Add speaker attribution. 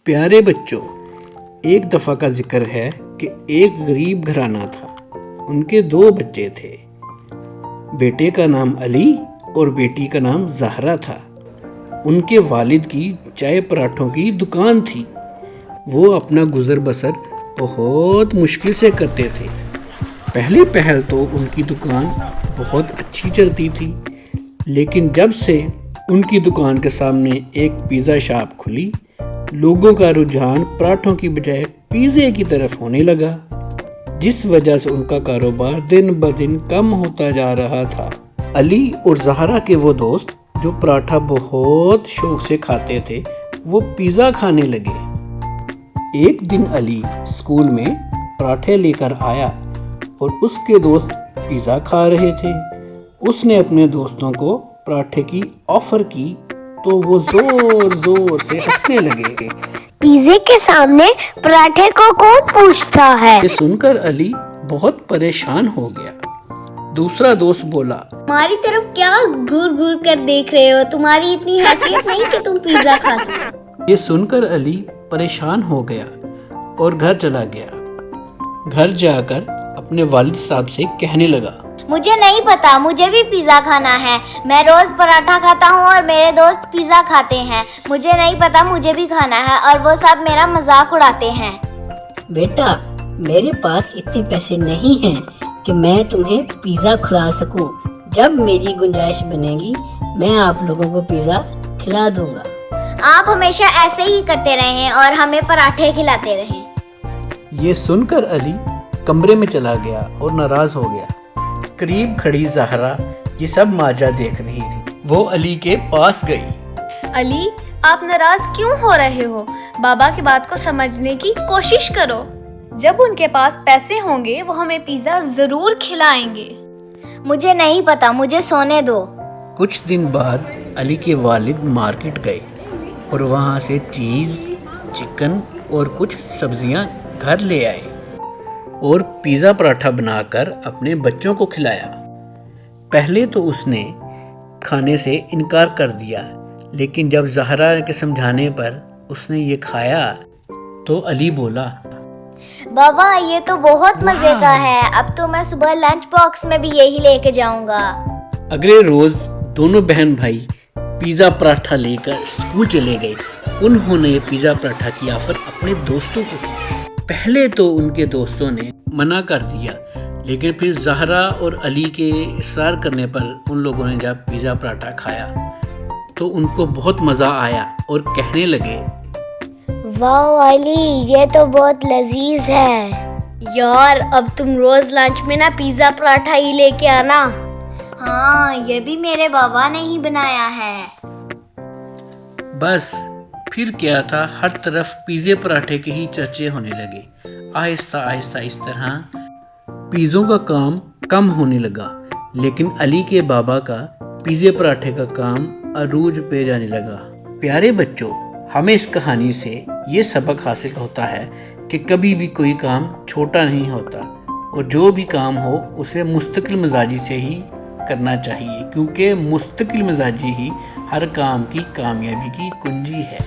Speaker 1: پیارے بچوں، ایک دفعہ کا ذکر ہے کہ ایک غریب گھرانہ تھا۔ ان کے 2 بچے تھے۔ بیٹے کا نام علی اور بیٹی کا نام زہرا تھا۔ ان کے والد کی چائے پراٹھوں کی دکان تھی۔ وہ اپنا گزر بسر بہت مشکل سے کرتے تھے۔ پہلے پہل تو ان کی دکان بہت اچھی چلتی تھی، لیکن جب سے ان کی دکان کے سامنے ایک پیزا شاپ کھلی، لوگوں کا رجحان پراٹھوں کی بجائے پیزے کی طرف ہونے لگا، جس وجہ سے ان کا کاروبار دن بدن کم ہوتا جا رہا تھا۔ علی اور زہرا کے وہ دوست جو پراٹھا بہت شوق سے کھاتے تھے، وہ پیزا کھانے لگے۔ ایک دن علی اسکول میں پراٹھے لے کر آیا اور اس کے دوست پیزا کھا رہے تھے۔ اس نے اپنے دوستوں کو پراٹھے کی آفر کی تو وہ زور زور سے ہنسنے لگے۔
Speaker 2: پیزے کے سامنے پراٹھے کو کون پوچھتا ہے؟
Speaker 1: یہ سن کر علی بہت پریشان ہو گیا۔ دوسرا دوست بولا،
Speaker 2: ہماری طرف کیا گور گور کر دیکھ رہے ہو؟ تمہاری اتنی حیثیت نہیں کہ تم پیزا کھا سکو۔
Speaker 1: یہ سن کر علی پریشان ہو گیا اور گھر چلا گیا۔ گھر جا کر اپنے والد صاحب سے کہنے لگا،
Speaker 2: مجھے نہیں پتا، مجھے بھی پیزا کھانا ہے۔ میں روز پراٹھا کھاتا ہوں اور میرے دوست پیزا کھاتے ہیں۔ مجھے نہیں پتا، مجھے بھی کھانا ہے اور وہ سب میرا مذاق اڑاتے ہیں۔
Speaker 3: بیٹا، میرے پاس اتنے پیسے نہیں ہیں کہ میں تمہیں پیزا کھلا سکوں۔ جب میری گنجائش بنے گی میں آپ لوگوں کو پیزا کھلا دوں گا۔
Speaker 2: آپ ہمیشہ ایسے ہی کرتے رہیں اور ہمیں پراٹھے کھلاتے رہیں۔
Speaker 1: یہ سن کر علی کمرے میں چلا گیا اور ناراض ہو گیا۔ قریب کھڑی زہرا یہ سب ماجرا دیکھ رہی تھی۔ وہ علی کے پاس گئی۔
Speaker 4: علی، آپ ناراض کیوں ہو رہے ہو؟ بابا کی بات کو سمجھنے کی کوشش کرو۔ جب ان کے پاس پیسے ہوں گے وہ ہمیں پیزا ضرور کھلائیں گے۔
Speaker 2: مجھے نہیں پتا، مجھے سونے دو۔
Speaker 1: کچھ دن بعد علی کے والد مارکیٹ گئے اور وہاں سے چیز، چکن اور کچھ سبزیاں گھر لے آئے اور پیزا پراٹھا بنا کر اپنے بچوں کو کھلایا۔ پہلے تو اس نے کھانے سے انکار کر دیا، لیکن جب زہرا کے سمجھانے پر اس نے یہ کھایا تو علی بولا،
Speaker 2: بابا یہ تو بہت مزے کا ہے، اب تو میں صبح لنچ باکس میں بھی یہی لے کے جاؤں گا۔
Speaker 1: اگلے روز دونوں بہن بھائی پیزا پراٹھا لے کر اسکول چلے گئے۔ انہوں نے پیزا پراٹھا کی آفر اپنے دوستوں کو کی۔ پہلے تو ان کے دوستوں نے منع کر دیا، لیکن پھر زہرا اور علی کے اصرار کرنے پر ان لوگوں نے جب پیزا پراٹھا کھایا تو ان کو بہت مزہ آیا اور کہنے لگے،
Speaker 2: واو علی، یہ تو بہت لذیذ ہے۔
Speaker 4: یار اب تم روز لنچ میں نا پیزا پراٹھا ہی لے کے آنا۔
Speaker 2: ہاں، یہ بھی میرے بابا نے ہی بنایا ہے۔
Speaker 1: بس پھر کیا تھا، ہر طرف پیزے پراٹھے کے ہی چرچے ہونے لگے۔ آہستہ آہستہ اس طرح پیزوں کا کام کم ہونے لگا، لیکن علی کے بابا کا پیزے پراٹھے کا کام عروج پہ جانے لگا۔ پیارے بچوں، ہمیں اس کہانی سے یہ سبق حاصل ہوتا ہے کہ کبھی بھی کوئی کام چھوٹا نہیں ہوتا، اور جو بھی کام ہو اسے مستقل مزاجی سے ہی کرنا چاہیے، کیونکہ مستقل مزاجی ہی ہر کام کی کامیابی کی کنجی ہے۔